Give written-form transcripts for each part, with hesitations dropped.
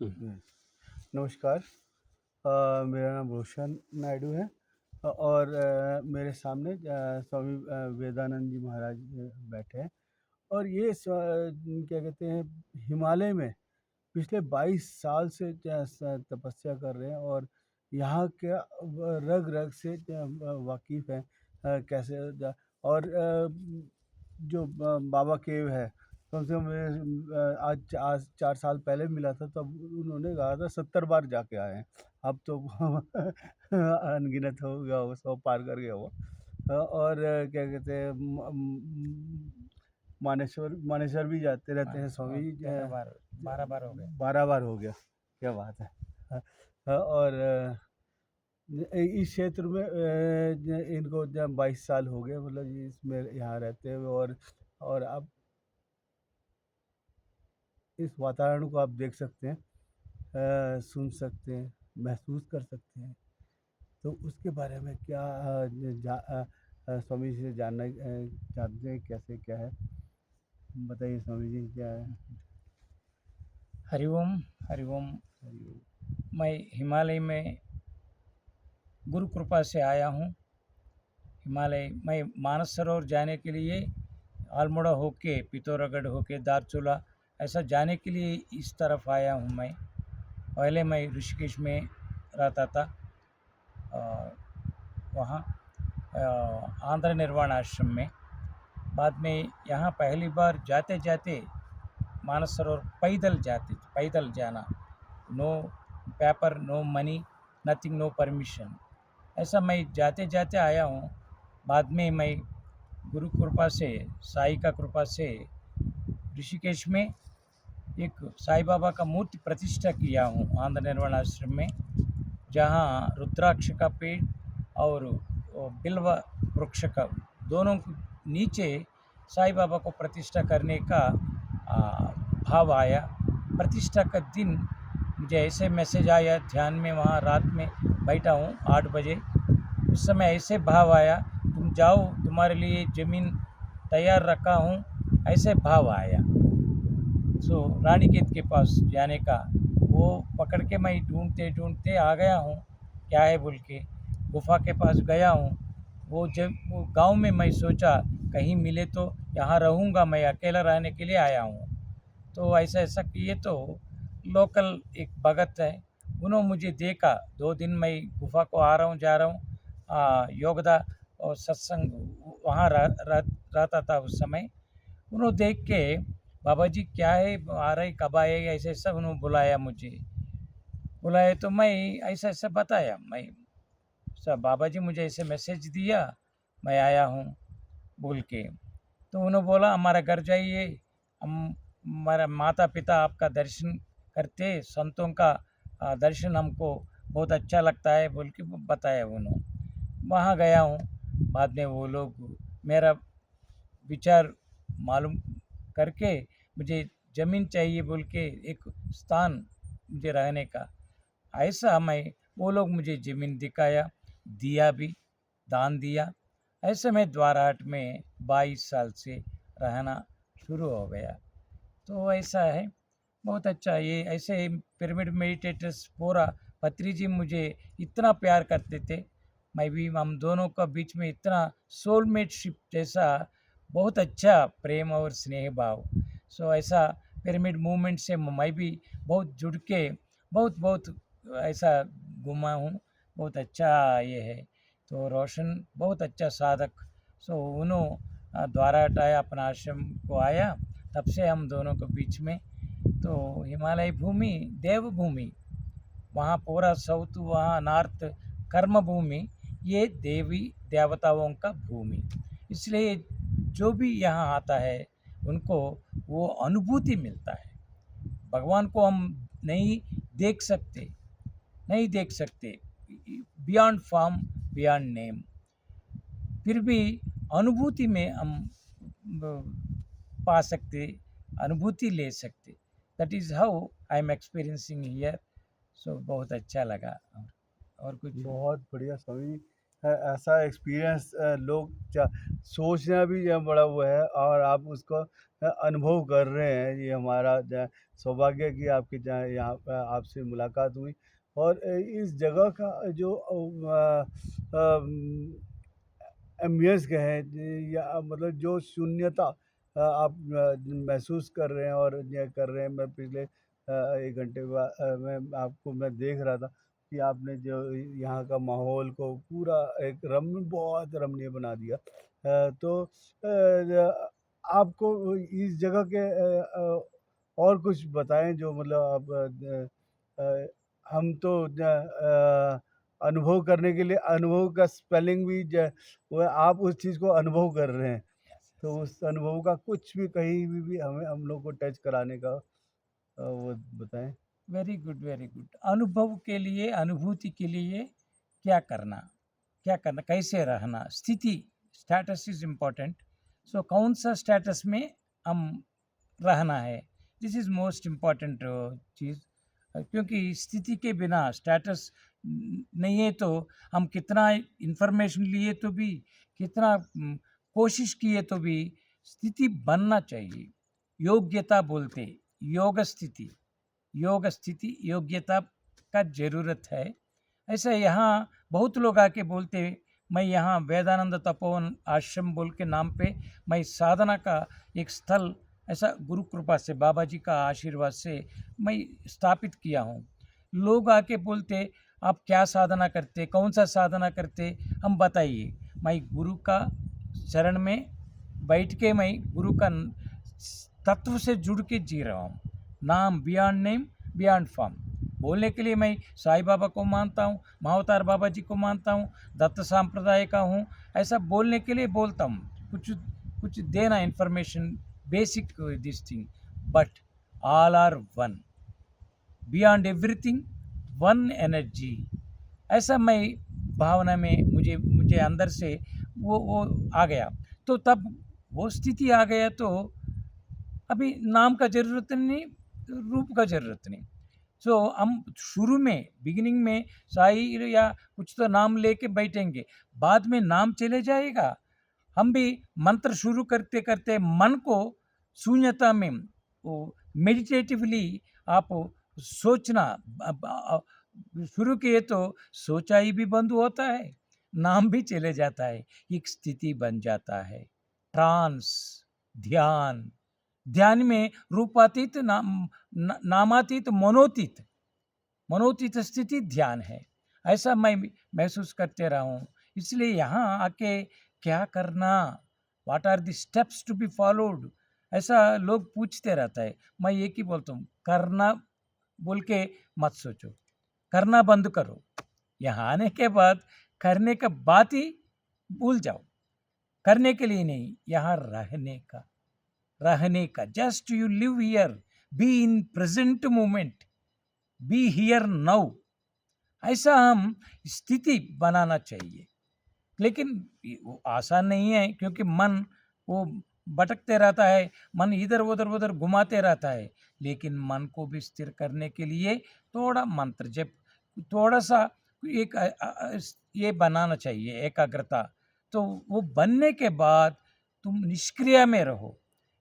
हुँ। नमस्कार। मेरा नाम रोशन नायडू है और मेरे सामने स्वामी वेदानंद जी महाराज बैठे हैं और ये क्या कहते हैं हिमालय में पिछले 22 साल से तपस्या कर रहे हैं और यहाँ के रग-रग से वाकिफ़ हैं। कैसे और जो बाबा केव है, कम से कम आज 4 साल पहले मिला था तब उन्होंने कहा था 70 बार जाके आए हैं। अब तो अनगिनत हो गया होगा, 100 पार कर गया होगा। और क्या कहते हैं मानेश्वर मानेश्वर भी जाते रहते हैं स्वामी जी। 13 बार 12 बार हो गए। 12 बार हो गया, क्या बात है। और इस क्षेत्र में इनको जब 22 साल हो गए, मतलब इसमें यहाँ रहते हुए और अब इस वातावरण को आप देख सकते हैं, सुन सकते हैं, महसूस कर सकते हैं। तो उसके बारे में क्या स्वामी जी से जानना चाहते हैं, कैसे क्या है? बताइए स्वामी जी, क्या है? हरिओम हरिओम। मैं हिमालय में गुरु कृपा से आया हूँ। हिमालय मैं मानस सरोवर जाने के लिए अल्मोड़ा होके पिथौरागढ़ होके दारचूला ऐसा जाने के लिए इस तरफ आया हूँ मैं। पहले मैं ऋषिकेश में रहता था, वहाँ आंध्र निर्वाण आश्रम में। बाद में यहाँ पहली बार जाते जाते मानस सरोवर पैदल जाना, no paper no money nothing, no permission, ऐसा मैं जाते जाते आया हूँ। बाद में मैं गुरु कृपा से, साई का कृपा से ऋषिकेश में एक साई बाबा का मूर्ति प्रतिष्ठा किया हूँ आंध्र निर्वाण आश्रम में, जहाँ रुद्राक्ष का पेड़ और बिल्व वृक्ष का दोनों के नीचे साई बाबा को प्रतिष्ठा करने का भाव आया। प्रतिष्ठा का दिन मुझे ऐसे मैसेज आया, ध्यान में वहाँ रात में बैठा हूँ 8 बजे, उस समय ऐसे भाव आया, तुम जाओ तुम्हारे लिए ज़मीन तैयार रखा हूँ, ऐसे भाव आया। सो रानीखेत के पास जाने का वो पकड़ के मैं ढूंढते ढूंढते आ गया हूँ, क्या है बोल के गुफा के पास गया हूँ। वो जब वो गांव में मैं सोचा कहीं मिले तो यहाँ रहूँगा, मैं अकेला रहने के लिए आया हूँ। तो ऐसा ऐसा किए तो लोकल एक भगत है, उन्होंने मुझे देखा। 2 दिन मैं गुफा को आ रहा हूँ जा रहा हूँ, योगदा और सत्संग वहाँ रहता था उस समय। उन्होंने देख के बाबा जी क्या है, आ रहे कब आएगा, ऐसे सब उन्होंने बुलाया मुझे। बुलाया तो मैं ऐसा ऐसा बताया, मैं सब बाबा जी मुझे ऐसे मैसेज दिया, मैं आया हूँ बोल के। तो उन्होंने बोला हमारा घर जाइए, हम हमारा माता पिता आपका दर्शन करते, संतों का दर्शन हमको बहुत अच्छा लगता है बोल के बताया उन्होंने। वहाँ गया हूँ। बाद में वो लोग मेरा विचार मालूम करके मुझे ज़मीन चाहिए बोल के एक स्थान मुझे रहने का, ऐसा मैं वो लोग मुझे ज़मीन दिखाया, दिया भी, दान दिया। ऐसे मैं द्वाराहाट में 22 साल से रहना शुरू हो गया। तो ऐसा है, बहुत अच्छा। ये ऐसे ही पिरामिड मेडिटेटर्स पूरा पत्री जी मुझे इतना प्यार करते थे, मैं भी, हम दोनों का बीच में इतना सोलमेटशिप जैसा बहुत अच्छा प्रेम और स्नेह भाव। सो ऐसा पिरामिड मूवमेंट से मैं भी बहुत जुड़ के बहुत बहुत ऐसा घूमा हूँ। बहुत अच्छा ये है। तो रोशन बहुत अच्छा साधक। सो उन्होंने द्वारा हटाया, अपना आश्रम को आया, तब से हम दोनों के बीच में तो हिमालय भूमि देवभूमि, वहाँ पूरा साउथ, वहाँ नॉर्थ कर्म भूमि, ये देवी देवताओं का भूमि। इसलिए जो भी यहाँ आता है उनको वो अनुभूति मिलता है। भगवान को हम नहीं देख सकते, नहीं देख सकते, बियॉन्ड फॉर्म बियॉन्ड नेम, फिर भी अनुभूति में हम पा सकते, अनुभूति ले सकते। That is how I am experiencing here. So बहुत अच्छा लगा। और कुछ बहुत बढ़िया स्वामी जी। ऐसा एक्सपीरियंस लोग सोचना भी जो बड़ा वो है, और आप उसको अनुभव कर रहे हैं। ये हमारा सौभाग्य कि आपके यहाँ पे आपसे मुलाकात हुई। और इस जगह का जो एम्बियंस कहें, या मतलब जो शून्यता आप महसूस कर रहे हैं और ये कर रहे हैं। मैं पिछले 1 घंटे मैं देख रहा था कि आपने जो यहाँ का माहौल को पूरा एक बहुत रमणीय बना दिया। तो आपको इस जगह के और कुछ बताएं जो मतलब आप हम तो अनुभव करने के लिए अनुभव का स्पेलिंग भी वो आप उस चीज़ को अनुभव कर रहे हैं। तो उस अनुभव का कुछ भी कहीं भी हमें हम लोग को टच कराने का वो बताएं। Very good, very good. अनुभव के लिए, अनुभूति के लिए क्या करना, क्या करना, कैसे रहना, स्थिति, स्टेटस इज इम्पोर्टेंट। सो कौन सा स्टेटस में हम रहना है, दिस इज मोस्ट इम्पॉर्टेंट चीज़। क्योंकि स्थिति के बिना स्टेटस नहीं है तो हम कितना इंफॉर्मेशन लिए तो भी, कितना कोशिश किए तो भी स्थिति बनना चाहिए। योग्यता बोलते, योग स्थिति, योग स्थिति, योग्यता का ज़रूरत है। ऐसा यहाँ बहुत लोग आके बोलते, मैं यहाँ वेदानंद तपोवन आश्रम बोल के नाम पे मैं साधना का एक स्थल ऐसा गुरु कृपा से, बाबा जी का आशीर्वाद से मैं स्थापित किया हूँ। लोग आके बोलते, आप क्या साधना करते, कौन सा साधना करते, हम बताइए। मैं गुरु का चरण में बैठ के मैं गुरु का तत्व से जुड़ के जी रहा हूँ। नाम बियॉन्ड नेम, बियॉन्ड फॉर्म। बोलने के लिए मैं साईं बाबा को मानता हूँ, महाअवतार बाबा जी को मानता हूँ, दत्त संप्रदाय का हूँ, ऐसा बोलने के लिए बोलता हूँ। कुछ कुछ देना information, basic this thing, but all are one, beyond everything, one energy. ऐसा मैं भावना में मुझे अंदर से वो आ गया। तो तब वो स्थिति आ गया तो अभी नाम का ज़रूरत नहीं, रूप का ज़रूरत नहीं। सो हम शुरू में बिगिनिंग में साईं या कुछ तो नाम लेके बैठेंगे, बाद में नाम चले जाएगा। हम भी मंत्र शुरू करते करते मन को शून्यता में वो मेडिटेटिवली आप सोचना शुरू किए तो सोचाई भी बंद होता है, नाम भी चले जाता है, एक स्थिति बन जाता है। ट्रांस, ध्यान, ध्यान में रूपातीत, नामातीत, मनोतीत, मनोतीत स्थिति ध्यान है। ऐसा मैं महसूस करते रहा हूँ। इसलिए यहाँ आके क्या करना, what are the steps to be followed, ऐसा लोग पूछते रहता है। मैं एक ही बोलता हूँ, करना बोल के मत सोचो, करना बंद करो। यहाँ आने के बाद करने का बात ही भूल जाओ। करने के लिए नहीं, यहाँ रहने का, just you live here, be in present moment, be here now, ऐसा हम स्थिति बनाना चाहिए। लेकिन वो आसान नहीं है, क्योंकि मन वो भटकते रहता है, मन इधर उधर घुमाते रहता है। लेकिन मन को भी स्थिर करने के लिए थोड़ा मंत्र जप, थोड़ा सा एक ये बनाना चाहिए एकाग्रता। तो वो बनने के बाद तुम निष्क्रिय में रहो।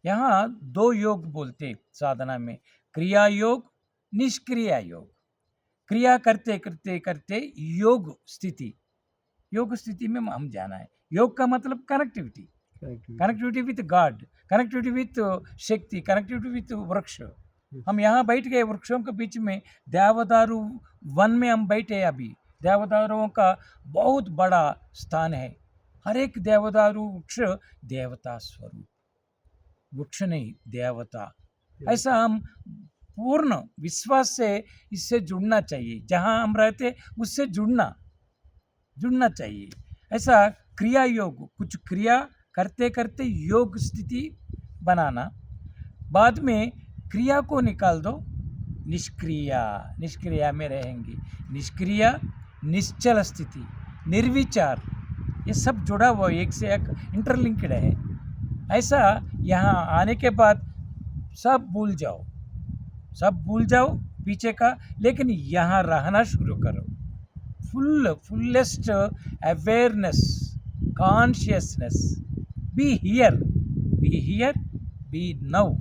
यहाँ 2 योग बोलते साधना में, क्रिया योग, निष्क्रिय योग। क्रिया करते करते करते योग स्थिति में हम जाना है। योग का मतलब connectivity, connectivity with God, connectivity with शक्ति, कनेक्टिविटी विथ वृक्ष। हम यहाँ बैठ गए वृक्षों के बीच में, देवदारू वन में हम बैठे। अभी देवदारुओं का बहुत बड़ा स्थान है। हर एक देवदारू वृक्ष देवता स्वरूप, वृक्ष नहीं देवता। ऐसा हम पूर्ण विश्वास से इससे जुड़ना चाहिए। जहाँ हम रहते उससे जुड़ना चाहिए। ऐसा क्रिया योग, कुछ क्रिया करते करते योग स्थिति बनाना। बाद में क्रिया को निकाल दो, निष्क्रिया में रहेंगे। निष्क्रिय, निश्चल स्थिति, निर्विचार, ये सब जुड़ा हुआ एक से एक इंटरलिंक्ड है। ऐसा यहाँ आने के बाद सब भूल जाओ पीछे का, लेकिन यहाँ रहना शुरू करो। fullest awareness, consciousness. Be here, be here, be now.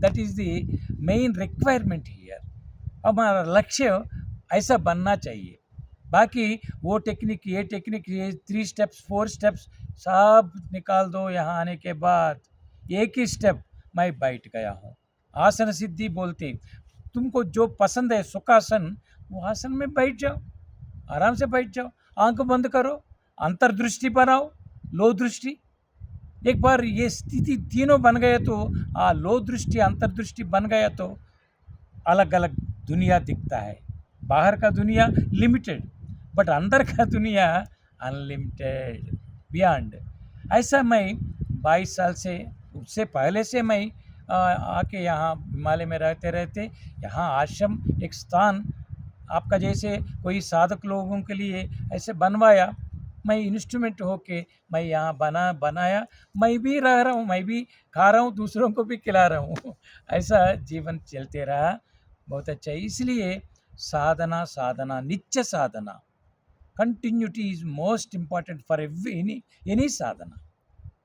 That is the main requirement here. हमारा लक्ष्य ऐसा बनना चाहिए. बाकी वो टेक्निक, ये टेक्निक, ये 3 स्टेप्स 4 स्टेप्स सब निकाल दो. यहाँ आने के बाद एक ही स्टेप, मैं बैठ गया हूँ. आसन सिद्धि बोलते. तुमको जो पसंद है सुखासन, वो आसन में बैठ जाओ, आराम से बैठ जाओ. आंख बंद करो, अंतर्दृष्टि बनाओ, लो दृष्टि. एक बार ये स्थिति तीनों बन गए तो लो दृष्टि अंतर्दृष्टि बन गया तो अलग अलग दुनिया दिखता है. बाहर का दुनिया लिमिटेड, बट अंदर का दुनिया अनलिमिटेड, बियॉन्ड. ऐसा मैं 22 साल से, उससे पहले से मैं आके यहाँ हिमालय में रहते रहते यहाँ आश्रम एक स्थान आपका जैसे कोई साधक लोगों के लिए ऐसे बनवाया. मैं इंस्ट्रूमेंट होके मैं यहाँ बनाया. मैं भी रह रहा हूँ, मैं भी खा रहा हूँ, दूसरों को भी खिला रहा हूँ. ऐसा जीवन चलते रहा. बहुत अच्छा है. इसलिए साधना साधना नित्य साधना, continuity is most important for any sadhana,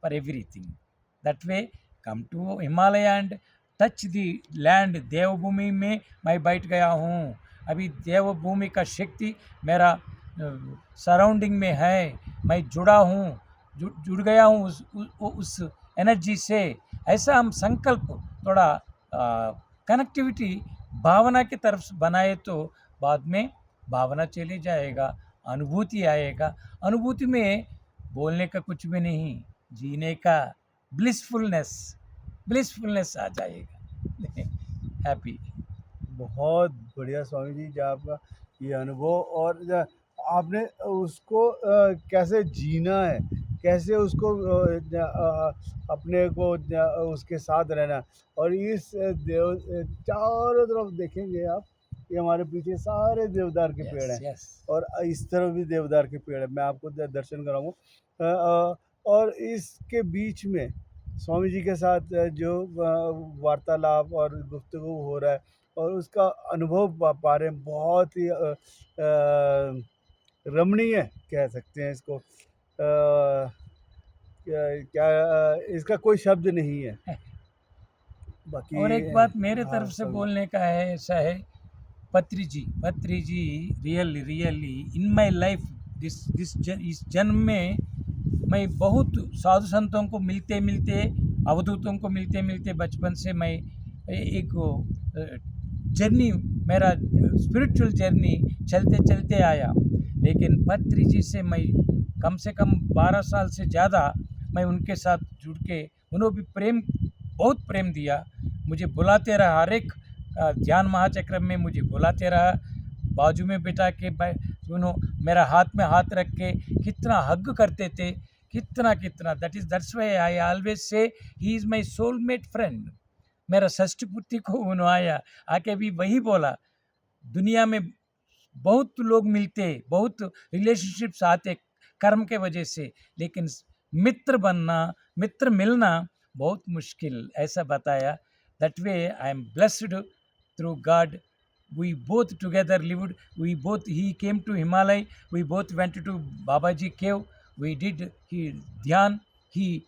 for everything. That way, come to Himalaya and touch the land. देवभूमि में मैं बैठ गया हूँ. अभी देवभूमि का शक्ति मेरा सराउंडिंग में है. मैं जुड़ा हूँ, जुड़ गया हूँ उस एनर्जी से. ऐसा हम संकल्प थोड़ा कनेक्टिविटी भावना की तरफ बनाए तो बाद में भावना चली जाएगा, अनुभूति आएगा. अनुभूति में बोलने का कुछ भी नहीं, जीने का ब्लिसफुलनेस आ जाएगा. हैप्पी. बहुत बढ़िया स्वामी जी, जो आपका ये अनुभव और आपने उसको कैसे जीना है, कैसे उसको अपने को उसके साथ रहना. और इस चारों तरफ देखेंगे आप, ये हमारे पीछे सारे देवदार के पेड़ हैं. yes. और इस तरफ भी देवदार के पेड़ है. मैं आपको दर्शन कराऊंगा. और इसके बीच में स्वामी जी के साथ जो वार्तालाप और गुफ्तगू हो रहा है और उसका अनुभव पा रहे हैं, बहुत ही रमणीय कह सकते हैं इसको. क्या इसका कोई शब्द नहीं है. बाकी और एक बात मेरे तरफ से स्वामी. बोलने का है, ऐसा है. पत्री जी रियली इन माई लाइफ इस जन्म में मैं बहुत साधु संतों को मिलते अवधूतों को मिलते बचपन से मैं एक जर्नी, मेरा स्पिरिचुअल जर्नी चलते आया. लेकिन पत्री जी से मैं कम से कम 12 साल से ज़्यादा मैं उनके साथ जुड़ के, उन्होंने भी बहुत प्रेम दिया. मुझे बुलाते रहा, हर एक ध्यान महाचक्र में मुझे बुलाते रहा. बाजू में बिठा के मेरा हाथ में हाथ रख के कितना हग करते थे, कितना. दैट्स व्हाई आई ऑलवेज से he is my soulmate friend. मेरा षष्ठी पुत्री को उन्होंने आके भी वही बोला. दुनिया में बहुत लोग मिलते, बहुत रिलेशनशिप्स आते कर्म के वजह से, लेकिन मित्र मिलना बहुत मुश्किल, ऐसा बताया. That way I am blessed through God. We both together lived. He came to Himalaya. We both went to Babaji cave. We did dhyan. He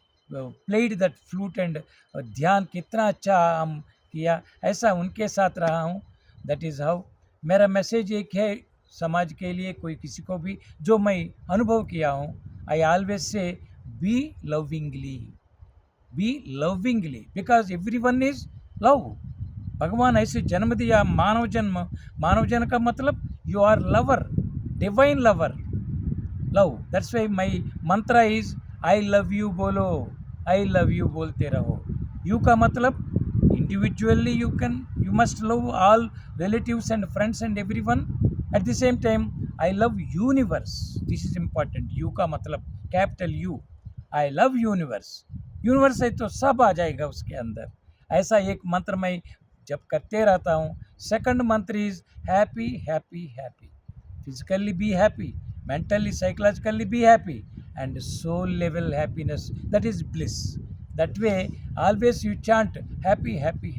played that flute and ध्यान कितना अच्छा हम किया. ऐसा उनके साथ रहा हूँ. That is how. मेरा मैसेज एक है समाज के लिए, कोई किसी को भी जो मैं अनुभव किया हूँ. I always say be lovingly because everyone is love. भगवान ऐसे जन्म दिया, मानव जन्म का मतलब you are lover, divine lover, love. That's why my mantra is I love you. बोलो, आई लव यू बोलते रहो. यू का मतलब individually you must love all relatives and friends and everyone. At the same time I love universe. This is important. You का मतलब capital you. I love universe है तो सब आ जाएगा उसके अंदर. ऐसा एक मंत्र मैं जब करते रहता हूँ. सेकंड मंत्र is happy. Physically be happy, mentally psychologically be happy, and soul level happiness, that is bliss. That way always you chant happy.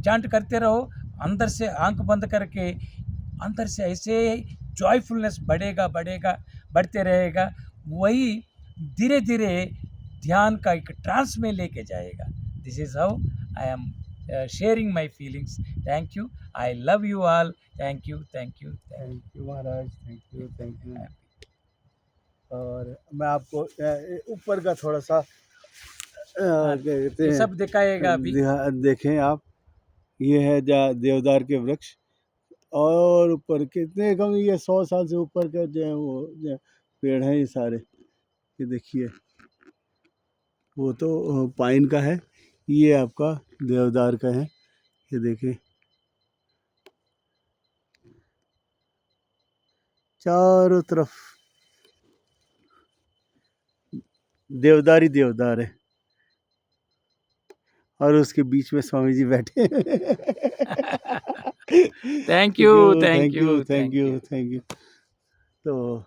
Chant करते रहो अंदर से, आंख बंद करके अंदर से ऐसे जॉयफुलनेस बढ़ेगा बढ़ेगा बढ़ते रहेगा, वही धीरे धीरे ध्यान का एक ट्रांस में लेके जाएगा। This is how I am sharing my feelings. Thank you, I love you all. Thank you, thank you, thank thank you Maharaj, thank you, thank you. You. और मैं आपको ऊपर का थोड़ा सा क्या कहते ये हैं, सब दिखाएगा अभी। देखें आप, ये है देवदार के वृक्ष, और ऊपर कितने कम, ये 100 साल से ऊपर के जो है वो जो पेड़ हैं ये सारे, ये देखिए, वो तो पाइन का है, ये आपका देवदार का है, ये देखिए चारों तरफ देवदार ही देवदार है, और उसके बीच में स्वामी जी बैठे हैं। Thank you, thank thank you, you, thank thank you, you. Thank you. तो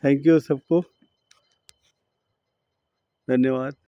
थैंक यू सबको, धन्यवाद।